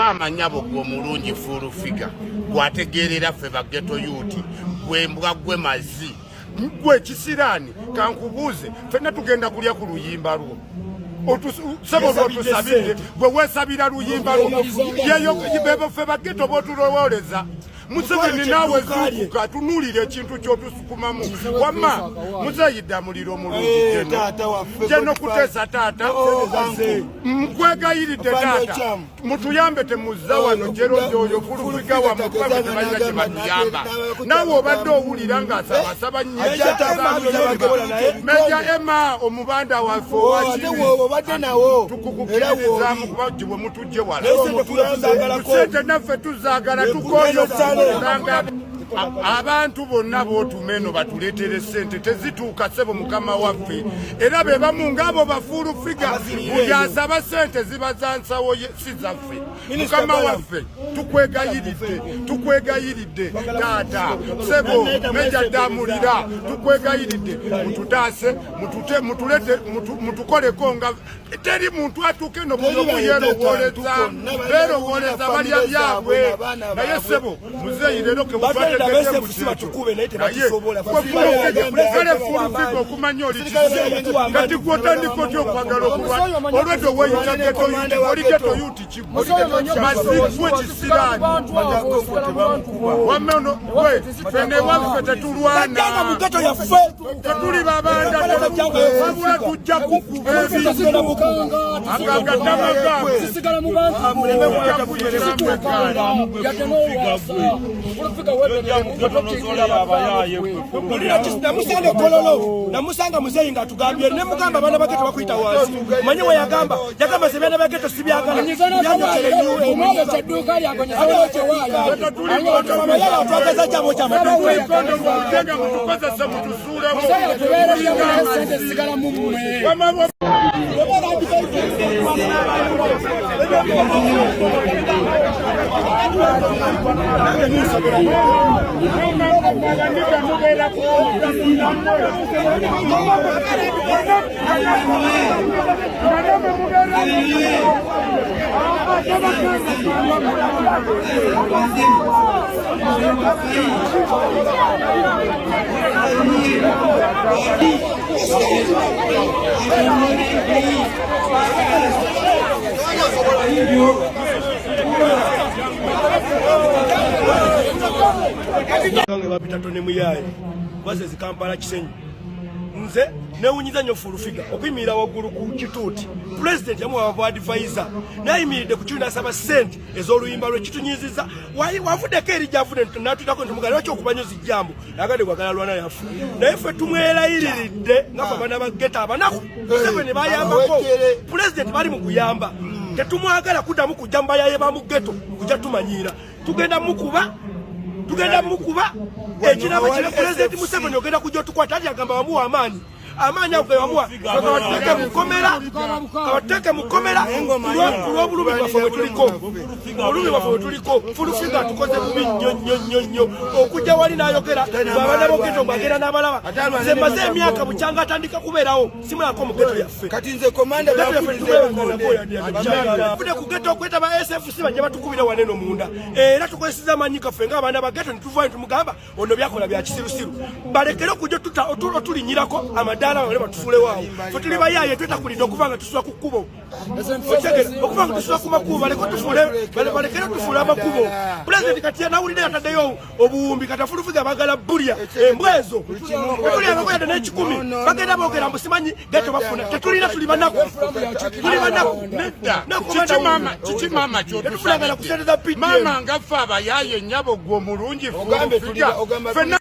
mama nyabo gwo mulungi furu figa gwategerera fe bageto yuti gwe mbwa gwe mazi gwe kisirani kankubuze fena tugenda kulya ku luyimba lwo sabo otusabire gwe wesabira luyimba lwo yeyo bebo fe bageto botulowoleza Museveni nawe zukuka tunulire ekintu kyotusukumamu wamma muzayidda muliro mulungi jeno kutesa tata mkwegayiridde tata mutuyambe temuzza wano jero joyo fulufiga wa mukwabe tebalina kye batuyamba nawe obadde owulira ng'asabasaba nnyo Meja Emma omubanda waffe tukukukiririzaamu kuba gye bwe mutujje wala tusente naffe tuzaagala tukoyo abantu bonna b'otumeno batuleetere ssente tezituuka ssebo mukama waffe era be bamu ng'abo bafuulu figa buli asaba ssente ziba za nsawo si zaffe mukama waffe tukwegayiridde taata ssebo Meja Damulira tukwegayiridde mututaase mutukoleko nga teri muntu atuuke eno bulomu yeerowooleza beerowooleza balya byabwe naye ssebo muzeeyi leero kemubategeeze fulufiga okumanya oli kisibo kati gw'otandika otya okwagala okulwana olwedde weeyita geto yuti oli geto yuti kiggwe mazigwe kisiraani wameno we fene waffe tetulwana tetuli babanda wabula tujja kukuba ebintu sisigala mu bantu namusanga kololo namusanga muzeeyi ng'atugambye ne mugamba abaana bageto bakuyita wansi manyi we yagamba sebyana bageto sibyagala twagaza kyabo kyamaduka Babitantone muyaye baze Kampala Kisenyi nze newunyiza nnyo fulufiga okuyimira waggulu ku kituuti president yamuwa advisor nayimiridde ku kitundu asaba ssente ez'oluyimba lwe kitunyiziza wavuddeko eri gyavudde natutako nti mugale waki okubanyoza ijjambo nagadde gwagala lwana yafu naye ffe tumwerayiridde nga fe abaana bageta abanaku Museveni bayambako president bali mu kuyamba tetumwagala kuddamu kujja mbayaye ba mu geto kujja tumanyira tugenda mukuba ekirabo kino president Museveni ogenda kujja otukwata ati agamba wamuwa amaanyi ago wamuwa kabateke mukomera kulw'obulumi bwaffe bwe tuliko fulufiga tukoze bubi nnyo okujja wali n'ayogera abaana bogeto mbagenda n'abalaba nze maze emyaka bukyanga atandika kubeerawo simulako mu geto yaffe kati nze komanda budde ku geto okwetaba SFC bajja batukubira waneno munda era tukozeseza amanyi gaffe ng'abaana bageto ne tuvayo tumugamba ono byakola bya kisirusiru balekere okujja otulinyirako amadala wale batufule wao futuli bayaye twetakulidde okuva nga tusula ku kkubo okuva nga tusula ku makubo balekere tufule amakubo president kati yanawulire yataddeyo obuwumbi kati afulufiga bagala bulya embwezo tetulya bakoyadde n'ekikumi bagenda boogera mbu simanyi geto bafuna tetulina tuli banaku kiki mama kyotufulagala kusereza mama ngaffe abayaye nnyabo gwo mulungi fulufiga fenna